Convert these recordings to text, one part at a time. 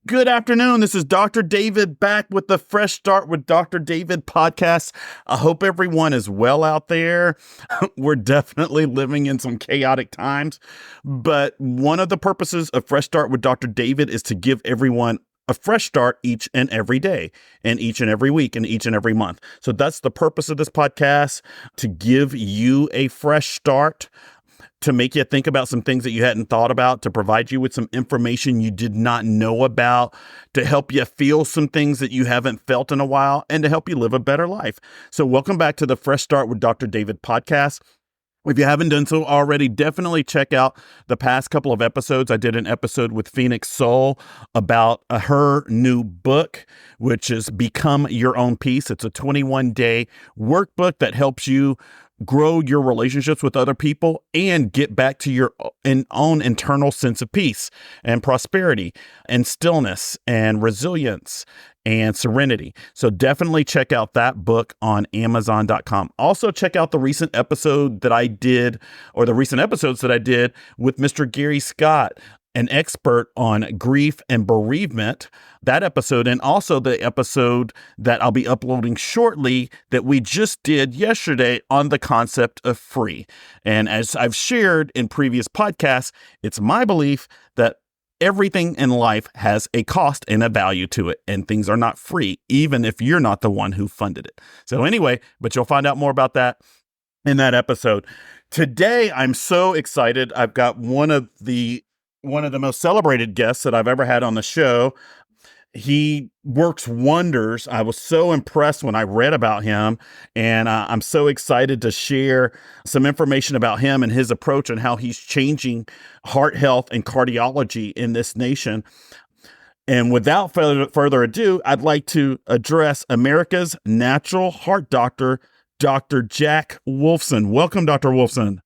Good afternoon. This is Dr. David back with the Fresh Start with Dr. David podcast. I hope everyone is well out there. We're definitely living in some chaotic times, but one of the purposes of Fresh Start with Dr. David is to give everyone a fresh start each and every day and each and every week and each and every month. So that's the purpose of this podcast, to give you a fresh start, to make you think about some things that you hadn't thought about, to provide you with some information you did not know about, to help you feel some things that you haven't felt in a while, and to help you live a better life. So welcome back to the Fresh Start with Dr. David podcast. If you haven't done so already, definitely check out the past couple of episodes. I did an episode with Phoenix Soul about her new book, which is Become Your Own Peace. It's a 21-day workbook that helps you grow your relationships with other people and get back to your own internal sense of peace and prosperity and stillness and resilience and serenity. So definitely check out that book on Amazon.com. Also check out the recent episode that I did, or the recent episodes that I did with Mr. Gary Scott, an expert on grief and bereavement, that episode, and also the episode that I'll be uploading shortly that we just did yesterday on the concept of free. And as I've shared in previous podcasts, it's my belief that everything in life has a cost and a value to it, and things are not free, even if you're not the one who funded it. So anyway, but you'll find out more about that in that episode. Today, I'm so excited. I've got one of the most celebrated guests that I've ever had on the show. He works wonders. I was so impressed when I read about him, and I'm so excited to share some information about him and his approach and how he's changing heart health and cardiology in this nation. And without further ado, I'd like to address America's natural heart doctor, Dr. Jack Wolfson. Welcome, Dr. Wolfson.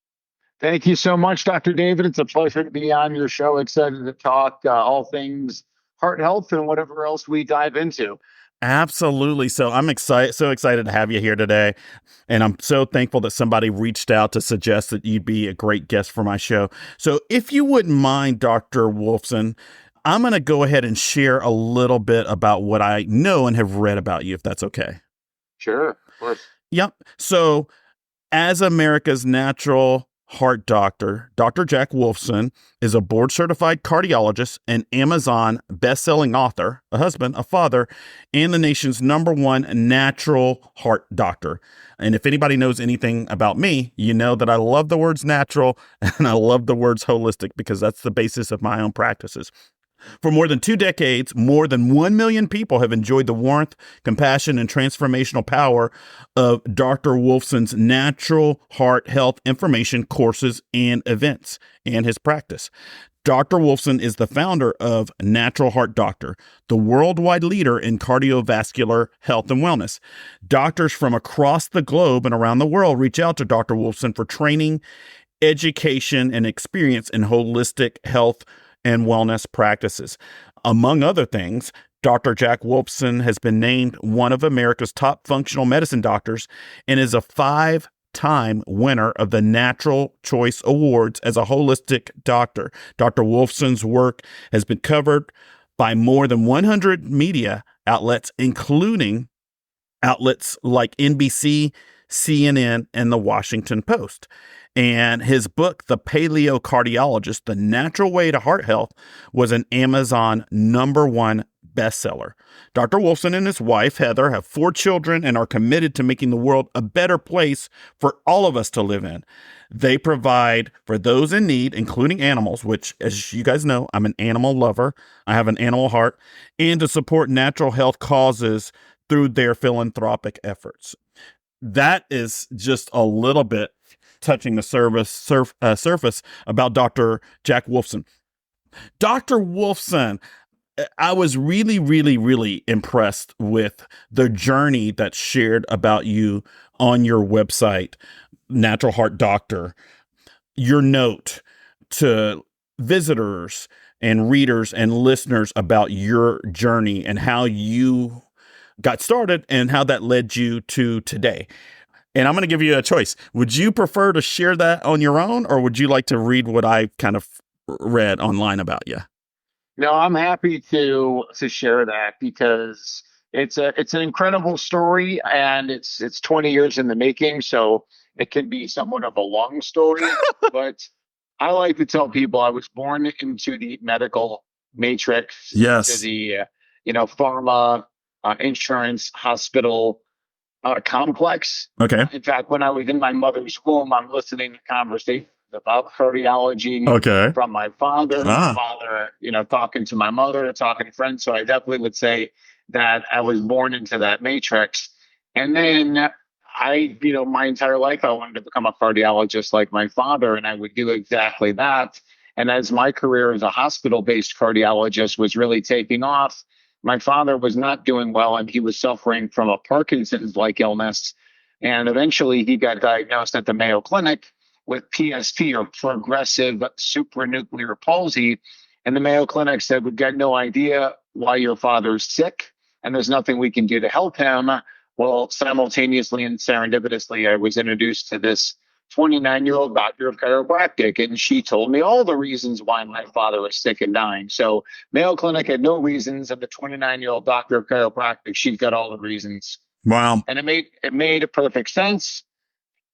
Thank you so much, Dr. David. It's a pleasure to be on your show. Excited to talk all things heart health and whatever else we dive into. Absolutely. So I'm so excited to have you here today. And I'm so thankful that somebody reached out to suggest that you'd be a great guest for my show. So if you wouldn't mind, Dr. Wolfson, I'm going to go ahead and share a little bit about what I know and have read about you, if that's okay. Sure, of course. Yep. So as America's natural heart doctor, Dr. Jack Wolfson is a board-certified cardiologist, an Amazon best-selling author, a husband, a father, and the nation's #1 natural heart doctor. And if anybody knows anything about me, you know that I love the words natural and I love the words holistic, because that's the basis of my own practices. For more than 2 decades, more than 1 million people have enjoyed the warmth, compassion, and transformational power of Dr. Wolfson's natural heart health information courses and events and his practice. Dr. Wolfson is the founder of Natural Heart Doctor, the worldwide leader in cardiovascular health and wellness. Doctors from across the globe and around the world reach out to Dr. Wolfson for training, education, and experience in holistic health and wellness practices. Among other things, Dr. Jack Wolfson has been named one of America's top functional medicine doctors and is a 5-time winner of the Natural Choice Awards as a holistic doctor. Dr. Wolfson's work has been covered by more than 100 media outlets, including outlets like NBC, CNN, and the Washington Post. And his book, The Paleo Cardiologist, The Natural Way to Heart Health, was an Amazon #1 bestseller. Dr. Wolfson and his wife, Heather, have 4 children and are committed to making the world a better place for all of us to live in. They provide for those in need, including animals, which, as you guys know, I'm an animal lover. I have an animal heart, and to support natural health causes through their philanthropic efforts. That is just a little bit touching the surface about Dr. Jack Wolfson. Dr. Wolfson, I was really, really, really impressed with the journey that's shared about you on your website, Natural Heart Doctor. Your note to visitors and readers and listeners about your journey and how you got started and how that led you to today. And I'm going to give you a choice. Would you prefer to share that on your own, or would you like to read what I kind of read online about you? No, I'm happy to share that because it's an incredible story and it's 20 years in the making, so it can be somewhat of a long story. But I like to tell people I was born into the medical matrix, into Yes. the pharma, insurance, hospital complex. Okay. In fact, when I was in my mother's womb, I'm listening to conversations about cardiology Okay. from my Ah. father, talking to my mother, talking to friends. So I definitely would say that I was born into that matrix. And then my entire life, I wanted to become a cardiologist like my father, and I would do exactly that. And as my career as a hospital based cardiologist was really taking off, my father was not doing well and he was suffering from a Parkinson's like illness. And eventually he got diagnosed at the Mayo Clinic with PSP, or progressive supranuclear palsy. And the Mayo Clinic said, "We've got no idea why your father's sick and there's nothing we can do to help him." Well, simultaneously and serendipitously, I was introduced to this 29-year-old doctor of chiropractic, and she told me all the reasons why my father was sick and dying. So Mayo Clinic had no reasons, and the 29-year-old doctor of chiropractic, she's got all the reasons. Wow. And it made a perfect sense.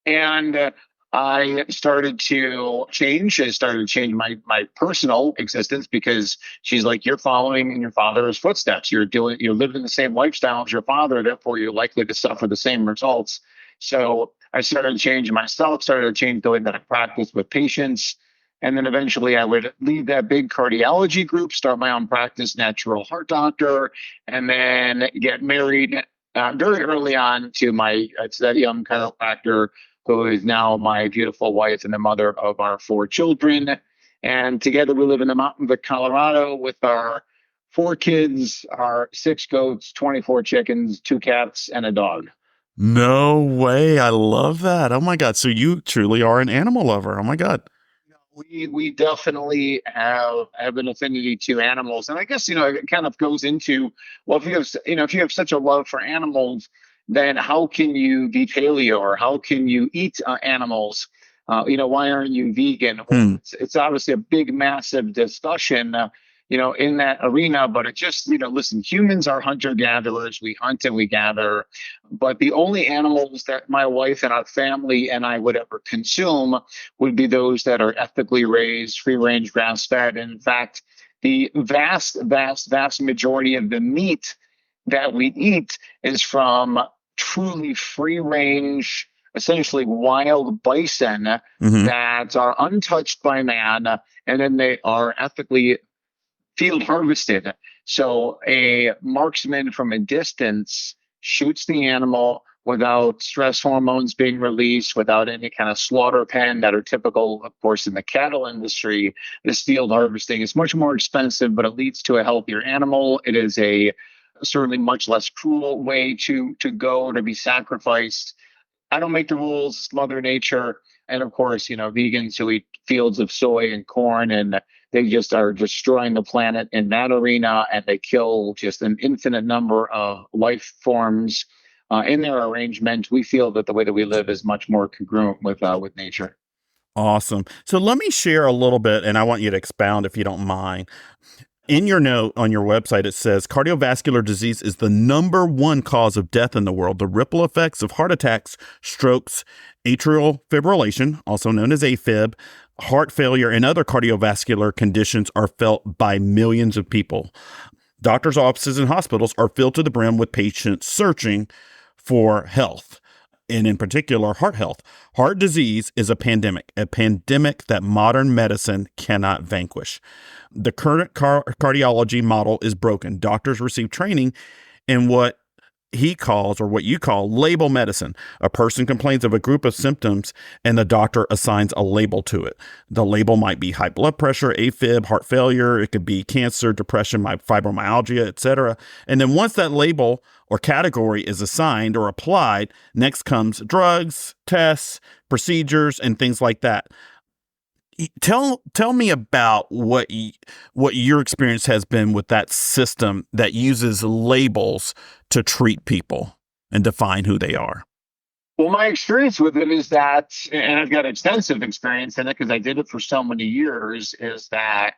And I started to change. I started to change my personal existence because she's like, "You're following in your father's footsteps. You're living the same lifestyle as your father, therefore you're likely to suffer the same results." So I started to change myself, started to change the way that I practice with patients. And then eventually I would leave that big cardiology group, start my own practice, natural heart doctor, and then get married very early on to that young chiropractor who is now my beautiful wife and the mother of our 4 children. And together we live in the mountains of Colorado with our 4 kids, our 6 goats, 24 chickens, 2 cats, and a dog. No way. I love that. Oh my God. So you truly are an animal lover. Oh my God. We definitely have an affinity to animals, and I guess it kind of goes into, well, if you have such a love for animals, then how can you be paleo, or how can you eat animals? Why aren't you vegan? Well, Hmm. it's obviously a big, massive discussion, in that arena. But it just, listen, humans are hunter gatherers. We hunt and we gather, but the only animals that my wife and our family and I would ever consume would be those that are ethically raised, free range, grass fed. In fact, the vast, vast, vast majority of the meat that we eat is from truly free range, essentially wild bison Hmm. that are untouched by man, and then they are ethically field harvested. So a marksman from a distance shoots the animal without stress hormones being released, without any kind of slaughter pen that are typical, of course, in the cattle industry. This field harvesting is much more expensive, but it leads to a healthier animal. It is a certainly much less cruel way to go, to be sacrificed. I don't make the rules, it's Mother Nature. And of course, vegans who eat fields of soy and corn, and they just are destroying the planet in that arena, and they kill just an infinite number of life forms in their arrangement. We feel that the way that we live is much more congruent with nature. Awesome. So let me share a little bit, and I want you to expound if you don't mind. In your note on your website, it says cardiovascular disease is the number one cause of death in the world. The ripple effects of heart attacks, strokes, atrial fibrillation, also known as AFib, heart failure, and other cardiovascular conditions are felt by millions of people. Doctors' offices and hospitals are filled to the brim with patients searching for health, and in particular, heart health. Heart disease is a pandemic that modern medicine cannot vanquish. The current cardiology model is broken. Doctors receive training in what he calls, or what you call, label medicine. A person complains of a group of symptoms and the doctor assigns a label to it. The label might be high blood pressure, AFib, heart failure. It could be cancer, depression, fibromyalgia, etc. And then once that label or category is assigned or applied, next comes drugs, tests, procedures, and things like that. Tell me about what your experience has been with that system that uses labels to treat people and define who they are. Well, my experience with it is that, and I've got extensive experience in it because I did it for so many years, is that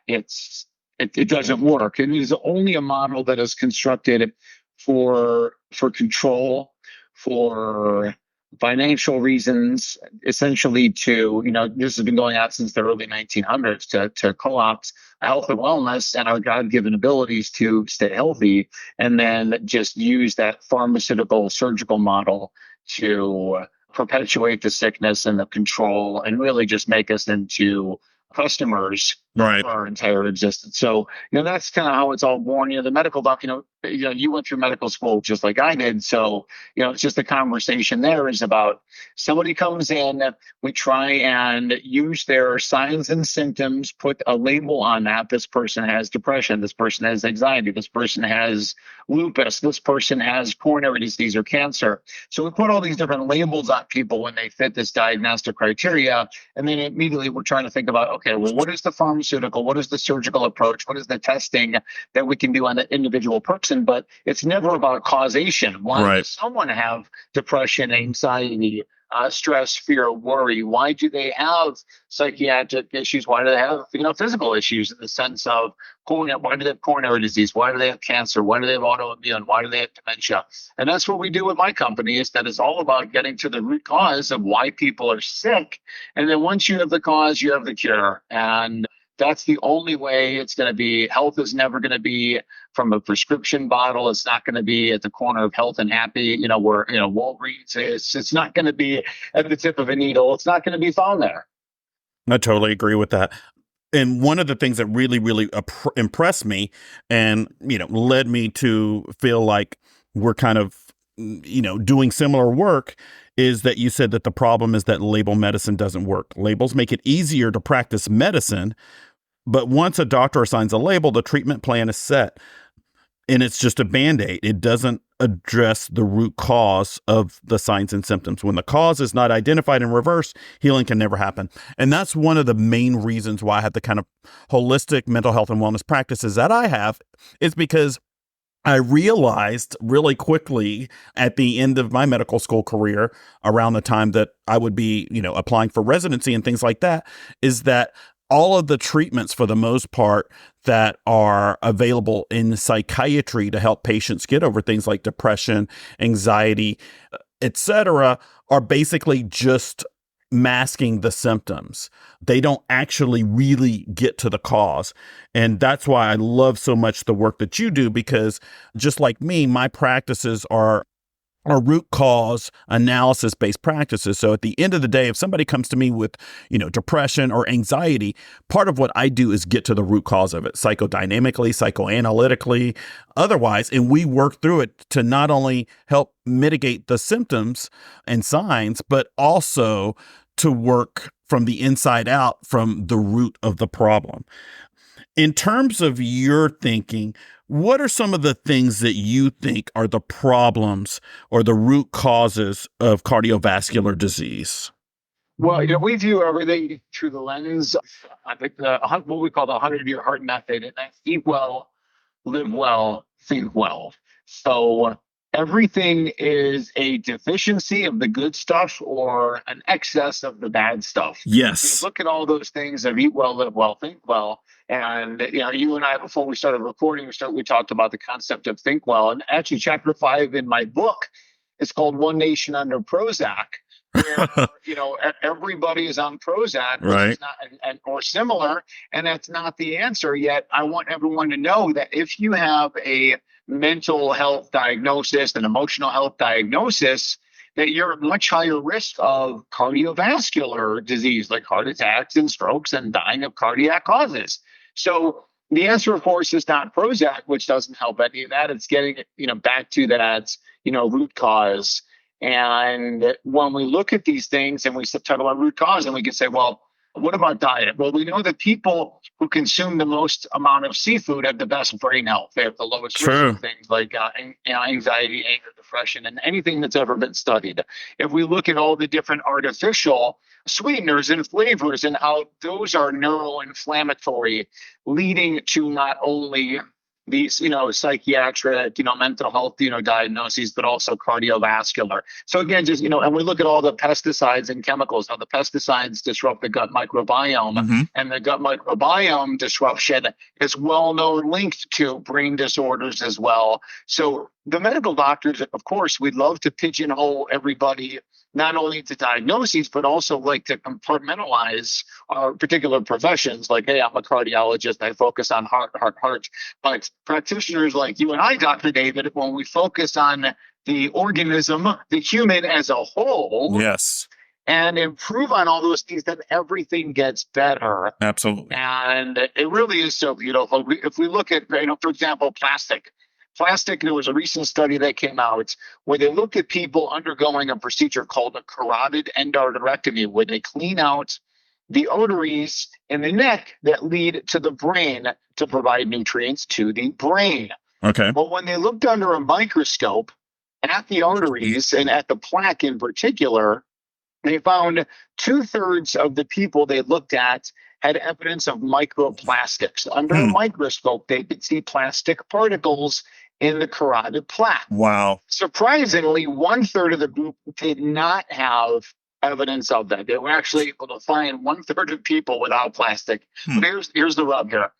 it doesn't work. And it is only a model that is constructed for control, for financial reasons, essentially to, this has been going on since the early 1900s to co-opt health and wellness and our God-given abilities to stay healthy, and then just use that pharmaceutical surgical model to perpetuate the sickness and the control and really just make us into customers Right. for our entire existence. So, that's kind of how it's all born. The medical doc, you went through medical school just like I did. So, it's just the conversation there is about somebody comes in, we try and use their signs and symptoms, put a label on that. This person has depression. This person has anxiety. This person has lupus. This person has coronary disease or cancer. So we put all these different labels on people when they fit this diagnostic criteria. And then immediately we're trying to think about, okay, well, what is the pharmaceutical? What is the surgical approach? What is the testing that we can do on the individual person? But it's never about causation. Why does someone have depression, anxiety, stress, fear, worry? Why do they have psychiatric issues? Why do they have, physical issues in the sense of why do they have coronary disease? Why do they have cancer? Why do they have autoimmune? Why do they have dementia? And that's what we do with my company, is that it's all about getting to the root cause of why people are sick. And then once you have the cause, you have the cure. And that's the only way it's going to be. Health is never going to be from a prescription bottle. It's not going to be at the corner of Health and Happy, where, Walgreens is. It's not going to be at the tip of a needle. It's not going to be found there. I totally agree with that. And one of the things that really, really impressed me and, led me to feel like we're kind of, doing similar work is that you said that the problem is that label medicine doesn't work. Labels make it easier to practice medicine, but once a doctor assigns a label, the treatment plan is set. And it's just a Band-Aid. It doesn't address the root cause of the signs and symptoms. When the cause is not identified and reversed, healing can never happen. And that's one of the main reasons why I have the kind of holistic mental health and wellness practices that I have, is because I realized really quickly at the end of my medical school career, around the time that I would be, applying for residency and things like that, is that all of the treatments, for the most part, that are available in psychiatry to help patients get over things like depression, anxiety, etc., are basically just masking the symptoms. They don't actually really get to the cause. And that's why I love so much the work that you do, because just like me, my practices are root cause analysis based practices. So at the end of the day, if somebody comes to me with, depression or anxiety, part of what I do is get to the root cause of it, psychodynamically, psychoanalytically, otherwise. And we work through it to not only help mitigate the symptoms and signs, but also to work from the inside out, from the root of the problem. In terms of your thinking, what are some of the things that you think are the problems or the root causes of cardiovascular disease? Well, we view everything through the lens of, I think, what we call the 100-year heart method, and that's eat well, live well, think well. So everything is a deficiency of the good stuff or an excess of the bad stuff. Yes. You look at all those things of eat well, live well, think well. And you and I, before we started recording, we talked about the concept of think well. And actually, chapter 5 in my book is called One Nation Under Prozac, where everybody is on Prozac, which Right. is not or similar, and that's not the answer. Yet I want everyone to know that if you have a mental health diagnosis, an emotional health diagnosis, that you're at much higher risk of cardiovascular disease like heart attacks and strokes and dying of cardiac causes. So the answer, of course, is not Prozac, which doesn't help any of that. It's getting back to that root cause. And when we look at these things and we talk about root cause, and we can say, well, what about diet? Well, we know that people who consume the most amount of seafood have the best brain health. They have the lowest risk of things like anxiety, anger, depression, and anything that's ever been studied. If we look at all the different artificial sweeteners and flavors and how those are neuroinflammatory, leading to not only these, psychiatric, mental health, diagnoses, but also cardiovascular. So again, just, and we look at all the pesticides and chemicals, how the pesticides disrupt the gut microbiome, Hmm. and the gut microbiome disruption is well known linked to brain disorders as well. So the medical doctors, of course, we'd love to pigeonhole everybody not only to diagnoses, but also like to compartmentalize particular professions. Like, hey, I'm a cardiologist. I focus on heart. But practitioners like you and I, Dr. David, when we focus on the organism, the human as a whole, Yes, and improve on all those things, then everything gets better. absolutely. And it really is so beautiful. If we look at, for example, plastic, there was a recent study that came out where they looked at people undergoing a procedure called a carotid endarterectomy, where they clean out the arteries in the neck that lead to the brain to provide nutrients to the brain. Okay. But when they looked under a microscope at the arteries and at the plaque in particular, they found 2/3 of the people they looked at had evidence of microplastics. Under a Hmm. microscope, they could see plastic particles in the carotid plaque. Wow. Surprisingly, 1/3 of the group did not have evidence of that. They were actually able to find 1/3 of people without plastic. Hmm. But here's the rub here.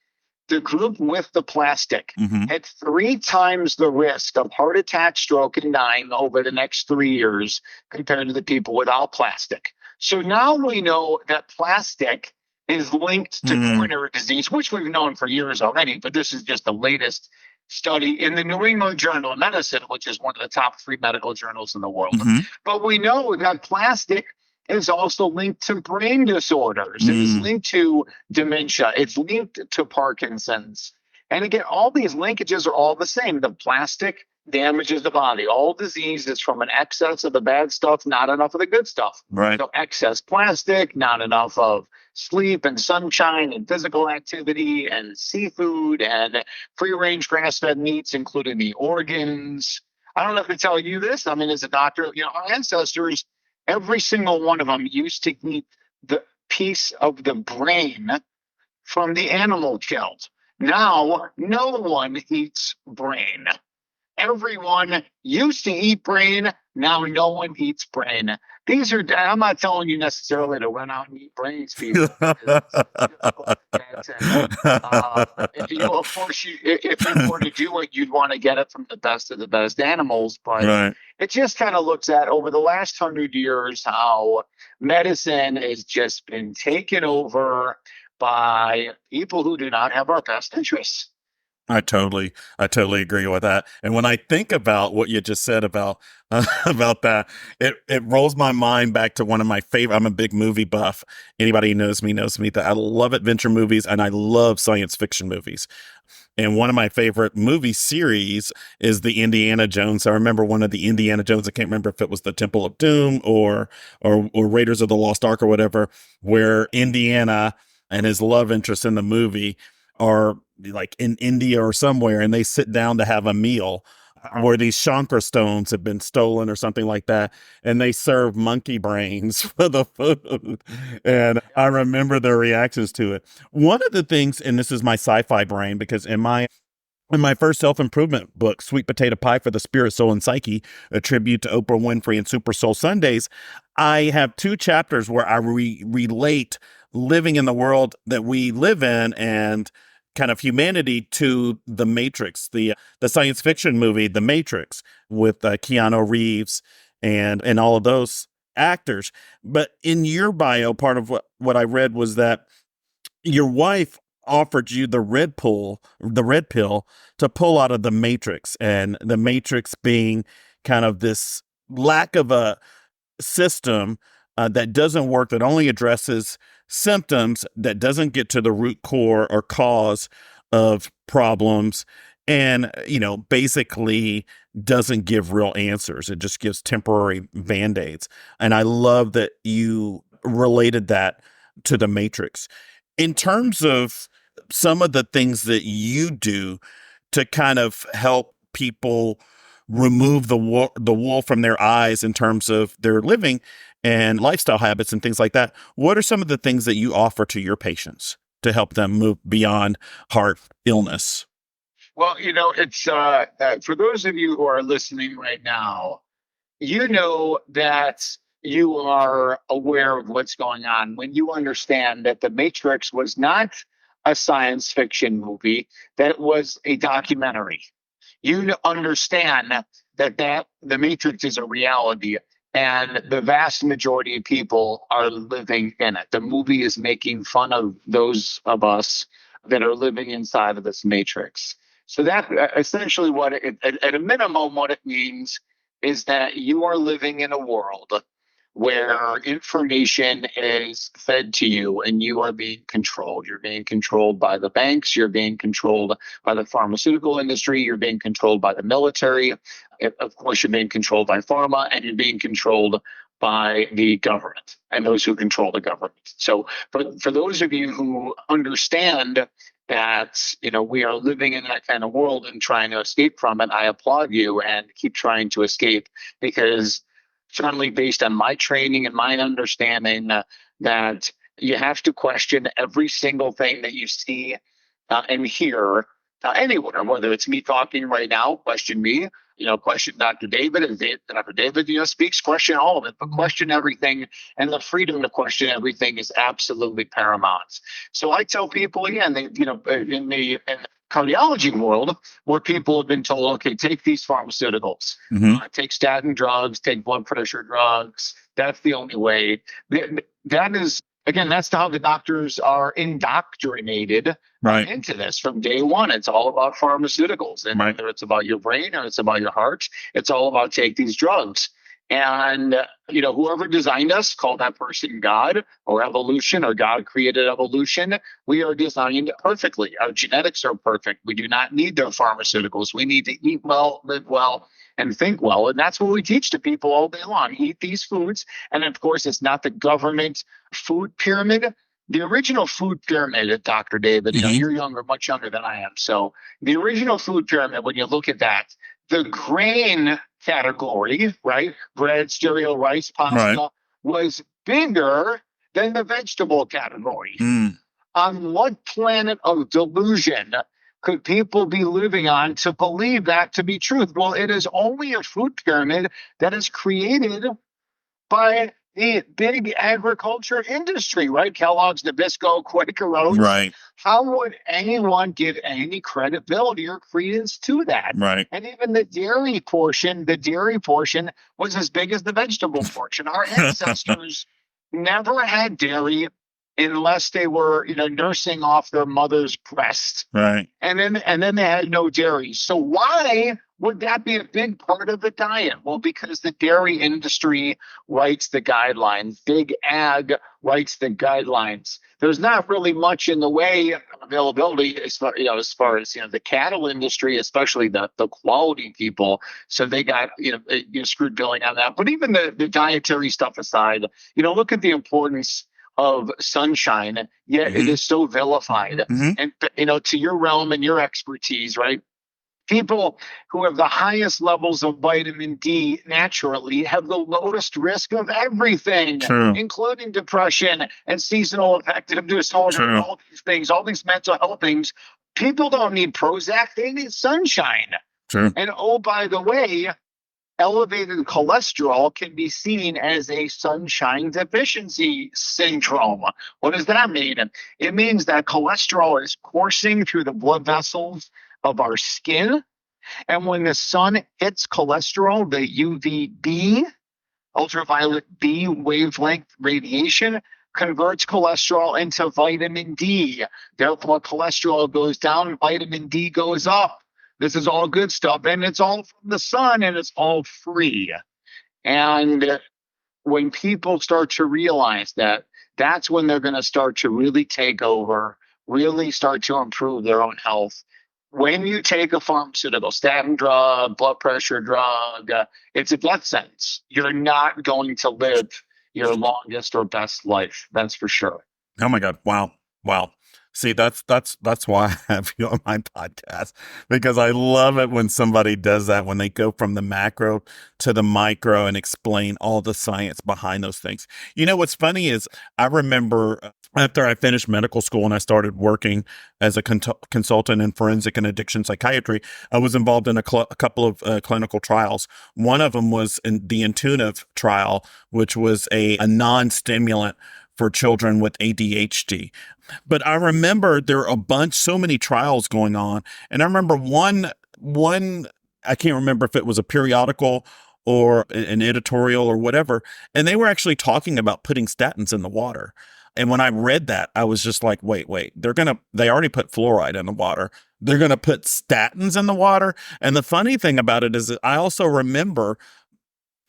The group with the plastic Hmm. had 3 times the risk of heart attack, stroke, and dying over the next 3 years compared to the people without plastic. So now we know that plastic is linked to Hmm. coronary disease, which we've known for years already, but this is just the latest study in the New England Journal of Medicine, which is one of the top 3 medical journals in the world. Hmm. But we know that plastic is also linked to brain disorders. It is linked to dementia. It's linked to Parkinson's. And again, all these linkages are all the same. The plastic damages the body. All disease is from an excess of the bad stuff, not enough of the good stuff. Right. So excess plastic, not enough of sleep and sunshine and physical activity and seafood and free-range grass-fed meats, including the organs. I don't have to tell you this. I mean, as a doctor, our ancestors, every single one of them used to eat the piece of the brain from the animal killed. Now, no one eats brain. Everyone used to eat brain. Now no one eats brain. I'm not telling you necessarily to run out and eat brains, people. If you, of course, if you were to do it, you'd want to get it from the best of the best animals. But Right. it just kind of looks at over the last 100 years how medicine has just been taken over by people who do not have our best interests. I totally agree with that. And when I think about what you just said about about that, it rolls my mind back to one of my favorite. I'm a big movie buff. Anybody who knows me that I love adventure movies and I love science fiction movies. And one of my favorite movie series is the Indiana Jones. I remember one of the Indiana Jones. I can't remember if it was the Temple of Doom or Raiders of the Lost Ark or whatever, where Indiana and his love interest in the movie are like in India or somewhere, and they sit down to have a meal where these Shankar stones have been stolen or something like that, and they serve monkey brains for the food. And I remember their reactions to it. One of the things, and this is my sci-fi brain, because in my first self-improvement book, Sweet Potato Pie for the Spirit, Soul, and Psyche, a tribute to Oprah Winfrey and Super Soul Sundays, I have 2 chapters where I relate living in the world that we live in and kind of humanity to The Matrix, the science fiction movie, The Matrix, with Keanu Reeves and all of those actors. But in your bio, part of what I read was that your wife offered you the red pill to pull out of the Matrix, and the Matrix being kind of this lack of a system that doesn't work, that only addresses symptoms, that doesn't get to the root core or cause of problems, and basically doesn't give real answers. It just gives temporary band-aids. And I love that you related that to the Matrix. In terms of some of the things that you do to kind of help people remove the wool from their eyes in terms of their living and lifestyle habits and things like that, what are some of the things that you offer to your patients to help them move beyond heart illness? Well, it's for those of you who are listening right now, you know that you are aware of what's going on when you understand that The Matrix was not a science fiction movie, that it was a documentary. You understand that The Matrix is a reality, and the vast majority of people are living in it. The movie is making fun of those of us that are living inside of this matrix. So that essentially what at a minimum, what it means is that you are living in a world where information is fed to you and you are being controlled. You're being controlled by the banks, you're being controlled by the pharmaceutical industry, you're being controlled by the military. Of course, you're being controlled by pharma, and you're being controlled by the government and those who control the government. So for those of you who understand that we are living in that kind of world and trying to escape from it, I applaud you and keep trying to escape, because certainly based on my training and my understanding, that you have to question every single thing that you see and hear anywhere, whether it's me talking right now, question me, question Dr. David, and Dr. David, speaks, question all of it, but question everything. And the freedom to question everything is absolutely paramount. So I tell people again, in the cardiology world, where people have been told, okay, take these pharmaceuticals, take statin drugs, take blood pressure drugs. That's the only way. That is, again, that's how the doctors are indoctrinated into this from day one. It's all about pharmaceuticals, and whether it's about your brain or it's about your heart, it's all about take these drugs. And whoever designed us, call that person God or evolution, or God created evolution. We are designed perfectly. Our genetics are perfect. We do not need their pharmaceuticals. We need to eat well, live well, and think well. And that's what we teach to people all day long. Eat these foods. And of course, it's not the government food pyramid. The original food pyramid, Dr. David, you're younger, much younger than I am. So the original food pyramid, when you look at that, the grain category, right? Bread, cereal, rice, pasta, was bigger than the vegetable category. On what planet of delusion could people be living on to believe that to be truth? Well, it is only a food pyramid that is created by the big agriculture industry, right? Kellogg's, Nabisco, Quaker Oats. Right. How would anyone give any credibility or credence to that? Right. And even the dairy portion was as big as the vegetable portion. Our ancestors never had dairy unless they were, nursing off their mother's breast. Right. And then they had no dairy. So why would that be a big part of the diet? Well, because the dairy industry writes the guidelines. Big ag writes the guidelines. There's not really much in the way of availability as far as the cattle industry, especially the quality people. So they got screwed billing on that. But even the dietary stuff aside, look at the importance of sunshine, yet it is so vilified. And to your realm and your expertise, right? People who have the highest levels of vitamin D naturally have the lowest risk of everything, including depression and seasonal affective disorder, all these things, all these mental health things. People don't need Prozac, they need sunshine. And oh, by the way, elevated cholesterol can be seen as a sunshine deficiency syndrome. What does that mean? It means that cholesterol is coursing through the blood vessels of our skin. And when the sun hits cholesterol, the UVB, ultraviolet B wavelength radiation, converts cholesterol into vitamin D. Therefore, cholesterol goes down, vitamin D goes up. This is all good stuff, and it's all from the sun, and it's all free. And when people start to realize that, that's when they're going to start to really take over, really start to improve their own health. When you take a pharmaceutical, statin drug, blood pressure drug, it's a death sentence. You're not going to live your longest or best life. That's for sure. Oh my God. Wow. See, that's why I have you on my podcast, because I love it when somebody does that, when they go from the macro to the micro and explain all the science behind those things. What's funny is I remember after I finished medical school and I started working as a consultant in forensic and addiction psychiatry, I was involved in a couple of clinical trials. One of them was in the Intuitive trial, which was a non-stimulant for children with ADHD. But I remember there are so many trials going on, and I remember one. I can't remember if it was a periodical or an editorial or whatever, and they were actually talking about putting statins in the water. And when I read that, I was just like, wait, they already put fluoride in the water. They're going to put statins in the water. And the funny thing about it is that I also remember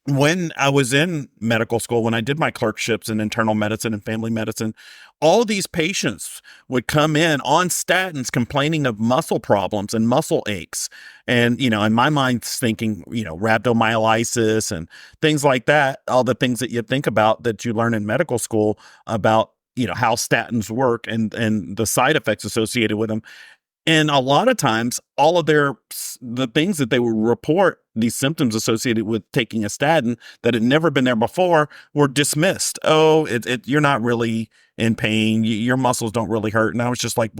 when I was in medical school, when I did my clerkships in internal medicine and family medicine, all these patients would come in on statins complaining of muscle problems and muscle aches. And, in my mind, thinking, rhabdomyolysis and things like that, all the things that you think about that you learn in medical school about, how statins work and the side effects associated with them. And a lot of times, all of the things that they would report, these symptoms associated with taking a statin that had never been there before, were dismissed. Oh, you're not really in pain. Your muscles don't really hurt. And I was just like,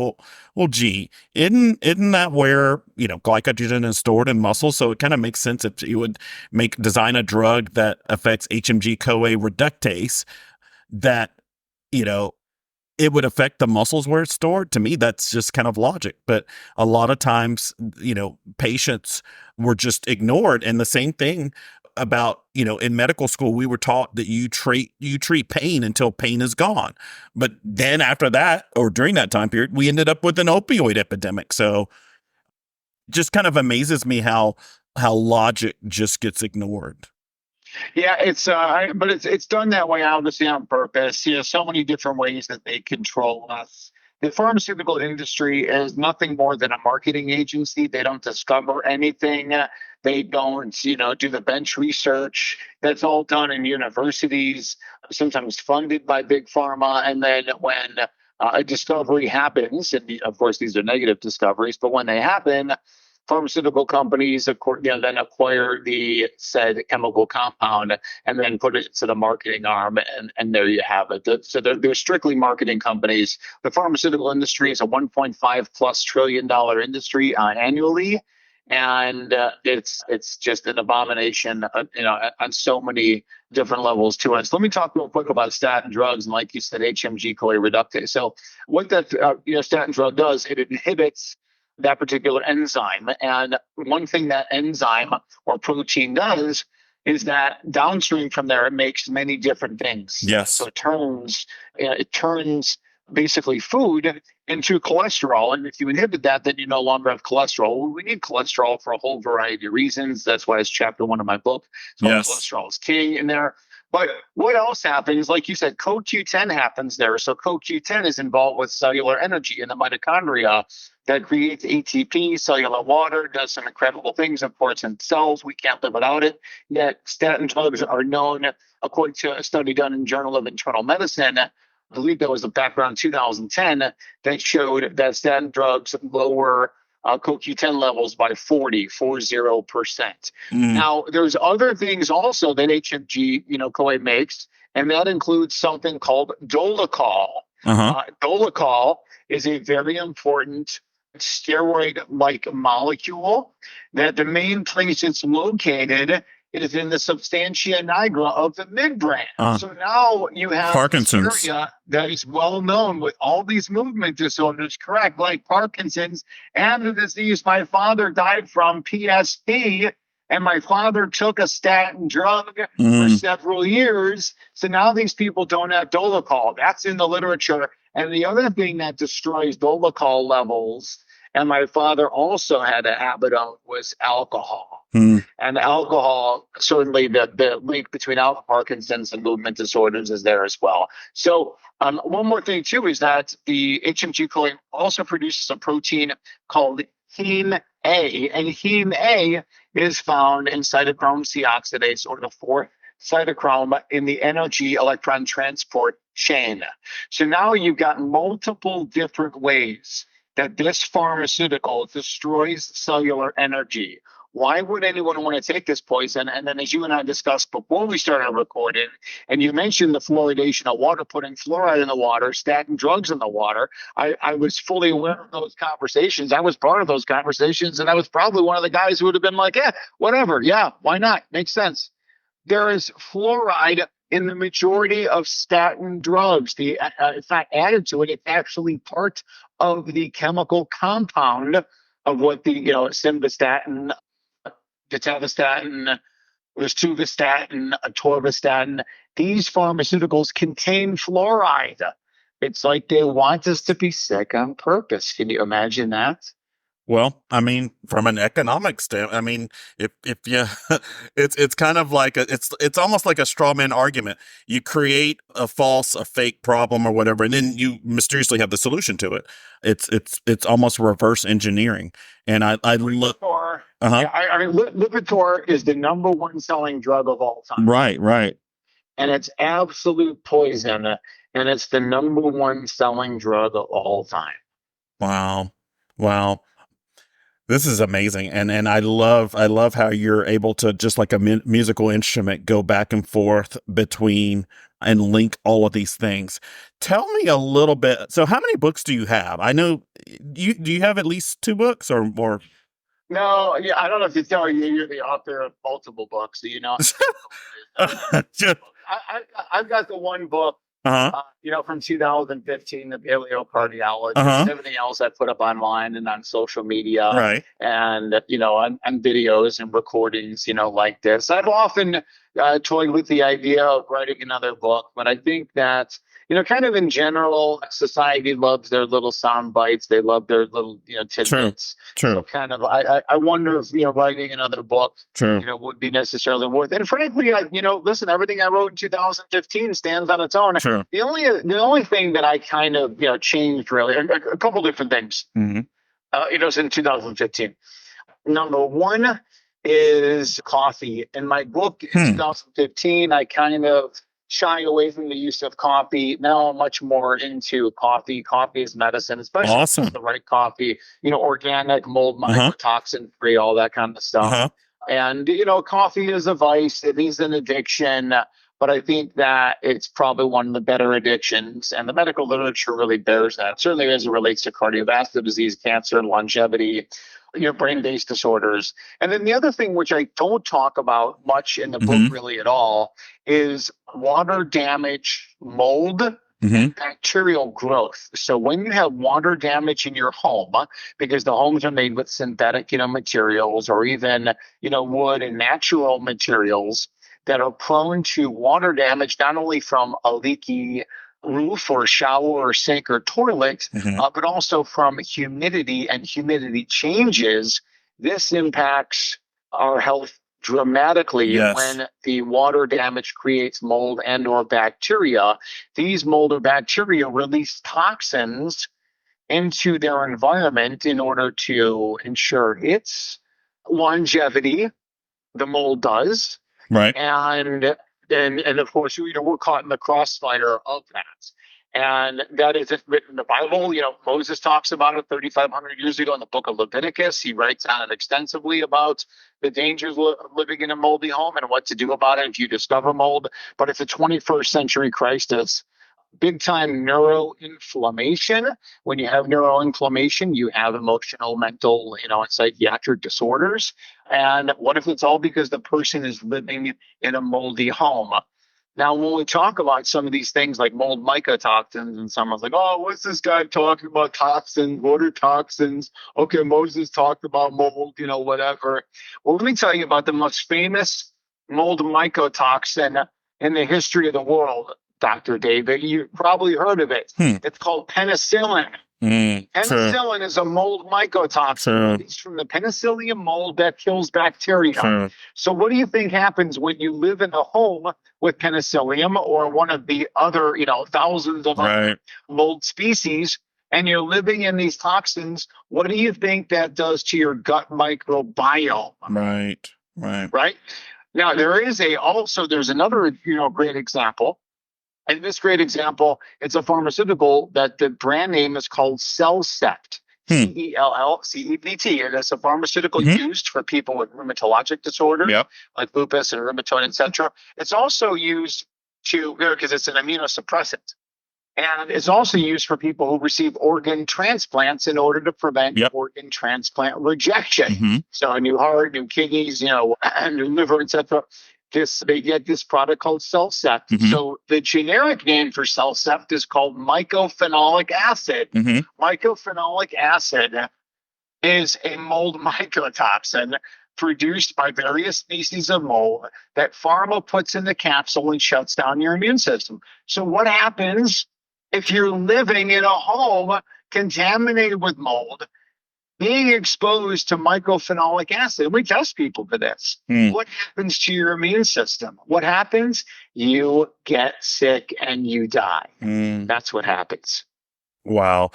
gee, isn't that where, glycogen is stored in muscles? So it kind of makes sense if you would design a drug that affects HMG-CoA reductase that, it would affect the muscles where it's stored. To me, that's just kind of logic. But a lot of times, patients were just ignored. And the same thing about, in medical school, we were taught that you treat pain until pain is gone. But then after that, or during that time period, we ended up with an opioid epidemic. So just kind of amazes me how logic just gets ignored. Yeah, but it's done that way obviously on purpose. So many different ways that they control us. The pharmaceutical industry is nothing more than a marketing agency. They don't discover anything. They don't, do the bench research. That's all done in universities, sometimes funded by big pharma. And then when a discovery happens, and of course these are negative discoveries, but when they happen, pharmaceutical companies, of course, then acquire the said chemical compound and then put it to the marketing arm, and there you have it. So they're strictly marketing companies. The pharmaceutical industry is a 1.5 plus trillion-dollar industry annually, and it's just an abomination, on so many different levels to us. Let me talk real quick about statin drugs, and like you said, HMG-CoA reductase. So what that statin drug does, it inhibits that particular enzyme. And one thing that enzyme or protein does is that downstream from there, it makes many different things. Yes. So it turns basically food into cholesterol. And if you inhibit that, then you no longer have cholesterol. Well, we need cholesterol for a whole variety of reasons. That's why it's chapter 1 of my book. So yes. Cholesterol is king in there. But what else happens? Like you said, CoQ10 happens there. So CoQ10 is involved with cellular energy in the mitochondria that creates ATP, cellular water, does some incredible things, of course, in cells. We can't live without it. Yet statin drugs are known, according to a study done in Journal of Internal Medicine, I believe that was back around 2010, that showed that statin drugs lower CoQ10 levels by 40%. Now, there's other things also that HMG, CoA makes, and that includes something called dolicol. Dolicol is a very important steroid-like molecule that the main place it's located is in the substantia nigra of the midbrain. So now you have Parkinson's. This area that is well known with all these movement disorders, correct, like Parkinson's and the disease my father died from, PSP, and my father took a statin drug for several years. So now these people don't have dolicol. That's in the literature. And the other thing that destroys dolicol levels, and my father also had a habit of, was alcohol. And alcohol, certainly the link between Parkinson's and movement disorders is there as well. So one more thing, too, is that the HMG-CoA also produces a protein called heme A. And heme A is found in cytochrome C oxidase, or the fourth cytochrome in the energy electron transport chain. So now you've got multiple different ways that this pharmaceutical destroys cellular energy. Why would anyone want to take this poison? And then, as you and I discussed before we started recording, and you mentioned the fluoridation of water, putting fluoride in the water, statin drugs in the water, I was fully aware of those conversations. I was part of those conversations, and I was probably one of the guys who would have been like, yeah, whatever. Yeah, why not? Makes sense. There is fluoride in the majority of statin drugs. It's not added to it; it's actually part of the chemical compound of what the simvastatin, pitavastatin, rosuvastatin, atorvastatin. These pharmaceuticals contain fluoride. It's like they want us to be sick on purpose. Can you imagine that? Well, I mean, from an economic standpoint, I mean, if you, it's kind of like it's almost like a straw man argument. You create a fake problem or whatever, and then you mysteriously have the solution to it. It's almost reverse engineering. And I look, Lipitor, uh-huh, yeah, I mean, Lipitor is the number one selling drug of all time, right, and it's absolute poison, and it's the number one selling drug of all time. wow, wow. This is amazing, and I love how you're able to, just like a musical instrument, go back and forth between and link all of these things. Tell me a little bit. So, how many books do you have? I know do you have at least 2 books or more? No, yeah, I don't know if you tell you you're the author of multiple books, so you know. Just, I've got the one book, uh-huh, from 2015, the uh-huh, paleocardiologist. Everything else I put up online and on social media, right. and on videos and recordings, like this. I've often toyed with the idea of writing another book, but I think that kind of in general, society loves their little sound bites. They love their little True, tidbits. So true, kind of, I wonder if writing another book true. would be necessarily worth it. And frankly, listen, everything I wrote in 2015 stands on its own. True. The only thing that I kind of changed, really, a couple different things. Hmm. Since 2015. Number one is coffee. In my book in Hmm. 2015, I kind of shy away from the use of coffee. Now I'm much more into coffee. Coffee is medicine, especially if it's Awesome. the right coffee, organic, mold, Uh-huh. mycotoxin free, all that kind of stuff. Uh-huh. And, coffee is a vice, it is an addiction. But I think that it's probably one of the better addictions, and the medical literature really bears that, certainly as it relates to cardiovascular disease, cancer, longevity, brain-based disorders. And then the other thing, which I don't talk about much in the book Hmm. really at all, is water damage, mold, Hmm. and bacterial growth. So when you have water damage in your home, because the homes are made with synthetic, materials, or even, wood and natural materials that are prone to water damage, not only from a leaky roof or shower or sink or toilet, Hmm. but also from humidity and humidity changes. This impacts our health dramatically Yes. when the water damage creates mold and or bacteria. These mold or bacteria release toxins into their environment in order to ensure its longevity. The mold does, Right. and of course, we're caught in the crossfire of that. And that is written in the Bible. Moses talks about it 3,500 years ago in the book of Leviticus. He writes on it extensively about the dangers of living in a moldy home and what to do about it if you discover mold. But it's a 21st century crisis. Big time neuroinflammation. When you have neuroinflammation, you have emotional, mental, and psychiatric disorders. And what if it's all because the person is living in a moldy home? Now, when we talk about some of these things like mold mycotoxins, and someone's like, oh, what's this guy talking about toxins? What are toxins? Okay, Moses talked about mold, whatever. Well, let me tell you about the most famous mold mycotoxin in the history of the world, Dr. David. You've probably heard of it. Hmm. It's called penicillin. True. Penicillin is a mold mycotoxin True. released from the penicillium mold that kills bacteria. True. So, what do you think happens when you live in a home with penicillium or one of the other, thousands of other Right. mold species, and you're living in these toxins? What do you think that does to your gut microbiome? Right. Right. Right now, there's another, great example. And this great example, it's a pharmaceutical that the brand name is called CellCept. CELL-CEPT. And it's a pharmaceutical used for people with rheumatologic disorders like lupus and rheumatoid, etc. It's also used because it's an immunosuppressant. And it's also used for people who receive organ transplants in order to prevent organ transplant rejection. So a new heart, new kidneys, new liver, etc. They get this product called Cellcept. So the generic name for Cellcept is called mycophenolic acid. Mycophenolic acid is a mold mycotoxin produced by various species of mold that pharma puts in the capsule and shuts down your immune system. So what happens if you're living in a home contaminated with mold, being exposed to mycophenolic acid? We test people for this. What happens to your immune system? What happens? You get sick and you die. That's what happens. Wow.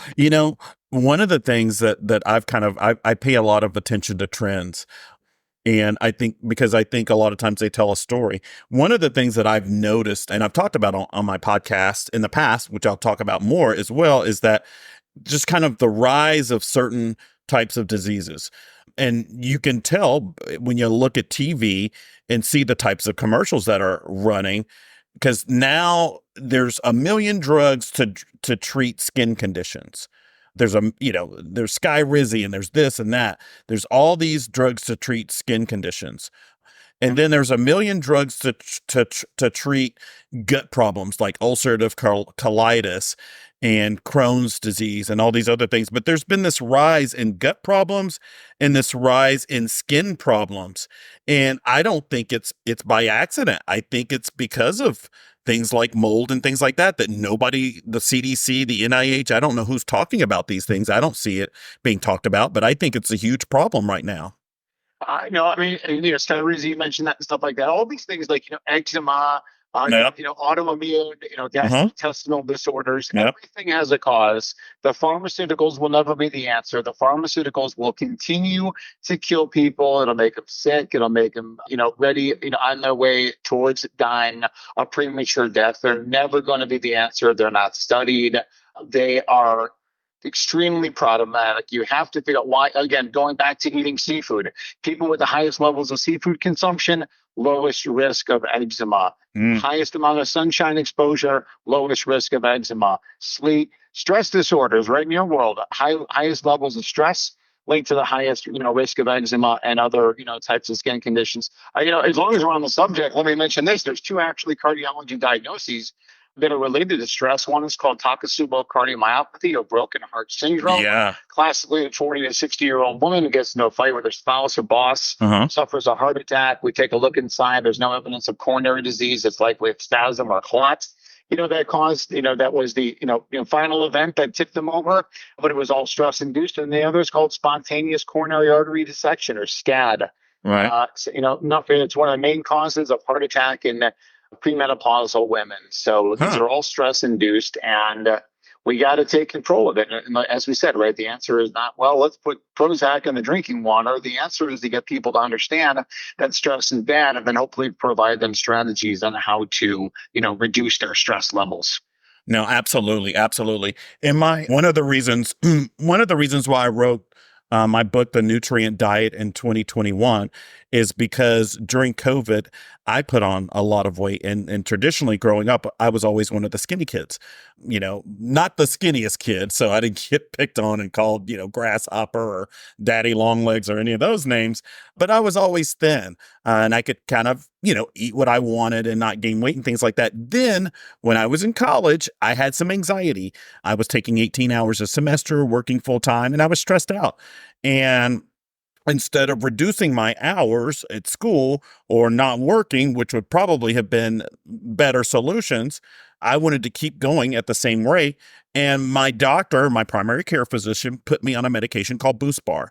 One of the things that I pay a lot of attention to trends. And I think because I think a lot of times they tell a story. One of the things that I've noticed, and I've talked about on my podcast in the past, which I'll talk about more as well, is that just kind of the rise of certain types of diseases. And you can tell when you look at TV and see the types of commercials that are running, because now there's a million drugs to treat skin conditions. There's there's Skyrizi and there's this and that. There's all these drugs to treat skin conditions. And then there's a million drugs to treat gut problems like ulcerative colitis and Crohn's disease and all these other things. But there's been this rise in gut problems and this rise in skin problems. And I don't think it's by accident. I think it's because of things like mold and things like that nobody, the CDC, the NIH, I don't know who's talking about these things. I don't see it being talked about, but I think it's a huge problem right now. Skyrizi, you mentioned that and stuff like that. All these things like, eczema, autoimmune, gastrointestinal disorders, everything has a cause. The pharmaceuticals will never be the answer. The pharmaceuticals will continue to kill people. It'll make them sick. It'll make them, ready, on their way towards dying a premature death. They're never going to be the answer. They're not studied. They are extremely problematic. You have to figure out why. Again, going back to eating seafood, people with the highest levels of seafood consumption, lowest risk of eczema. Highest amount of sunshine exposure, lowest risk of eczema. Sleep, stress disorders, right in your world, highest levels of stress linked to the highest, risk of eczema and other, types of skin conditions. As long as we're on the subject, let me mention this. There's two actually cardiology diagnoses that are related to stress. One is called Takotsubo cardiomyopathy or broken heart syndrome. Classically, a 40 to 60-year-old woman who gets into a fight with her spouse or boss, suffers a heart attack. We take a look inside. There's no evidence of coronary disease. It's likely a spasm or clot. That caused, that was the, final event that tipped them over, but it was all stress induced. And the other is called spontaneous coronary artery dissection or SCAD. Right. It's one of the main causes of heart attack in premenopausal women. So these are all stress induced, and we got to take control of it. And as we said, right, the answer is not, well, let's put Prozac in the drinking water. The answer is to get people to understand that stress is bad, and then hopefully provide them strategies on how to, reduce their stress levels. No, absolutely. Absolutely. And one of the reasons why I wrote my book, The Nutrient Diet in 2021, is because during COVID, I put on a lot of weight. And traditionally growing up, I was always one of the skinny kids, not the skinniest kid. So I didn't get picked on and called, grasshopper or daddy long legs or any of those names. But I was always thin and I could kind of, eat what I wanted and not gain weight and things like that. Then when I was in college, I had some anxiety. I was taking 18 hours a semester, working full time, and I was stressed out. And instead of reducing my hours at school or not working, which would probably have been better solutions, I wanted to keep going at the same rate. And my doctor, my primary care physician, put me on a medication called Boost Bar.